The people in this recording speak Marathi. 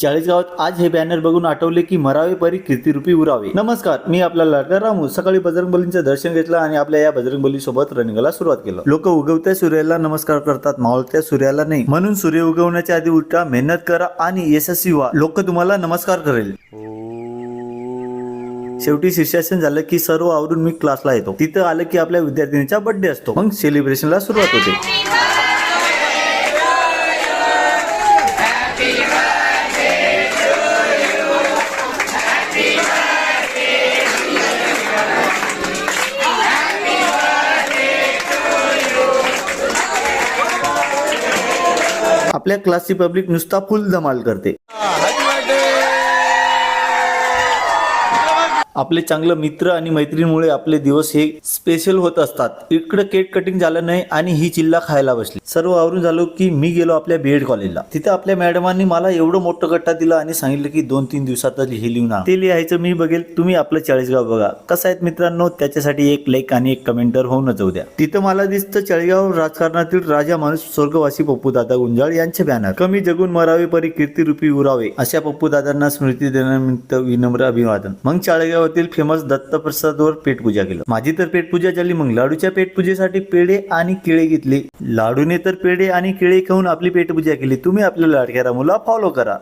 चाळीसगावात आज हे बॅनर बघून आठवले की मरावे परी कीर्तिरूपी उरावे। नमस्कार, मी आपला लाडका रामू। सकाळी बजरंगबलींचं दर्शन घेतलं आणि आपल्या या बजरंगबली सोबत रनिंगला सुरुवात केलं। लोक उगवत्या सूर्याला नमस्कार करतात, मावळत्या सूर्याला नाही। म्हणून सूर्य उगवण्याच्या आधी उठा, मेहनत करा आणि यशस्वी व्हा। लोक तुम्हाला नमस्कार करेल। शेवटी शीर्षासन झालं की सर्व आवरून मी क्लासला येतो। तिथं आलं की आपल्या विद्यार्थिनीचा बर्थडे असतो। मग सेलिब्रेशनला सुरुवात होते। आपल्या क्लासची पब्लिक नुसता फुल धमाल करते। आपले चांगले मित्र आणि मैत्रिणीमुळे आपले दिवस हे स्पेशल होत असतात। इकडे केक कटिंग झालं नाही आणि ही चिल्ला खायला बसली। सर्व आवरून झालो की मी गेलो आपल्या बीएड कॉलेजला। तिथे आपल्या मॅडमांनी मला एवढं मोठं गट्टा दिला आणि सांगितलं की 2-3 दिवसात हे लिहून आणा। ते लिहायचं मी बघेल, तुम्ही आपलं चाळीसगाव बघा कसं आहेत मित्रांनो। त्याच्यासाठी एक लाईक आणि एक कमेंटर होऊन जाऊ द्या। तिथं मला दिसतं चाळीसगाव राजकारणातील राजा माणूस स्वर्गवासी पप्पू दादा गुंजाळ यांचे बॅनर। कमी जगून मरावे परी कीर्तिरूपी उरावे, अशा पप्पू दादांना स्मृती देण्यानिमित्त विनम्र अभिवादन। मग चाळीसगाव फेमस दत्तप्रसादवर पेटपूजा केलं। माझी तर पेटपूजा झाली। मग लाडूच्या पेटपूजेसाठी पेढे आणि केळे घेतले। लाडूने तर पेढे आणि केळे खाऊन आपली पेटपूजा केली। तुम्ही आपल्या लाडक्या रामूला फॉलो करा।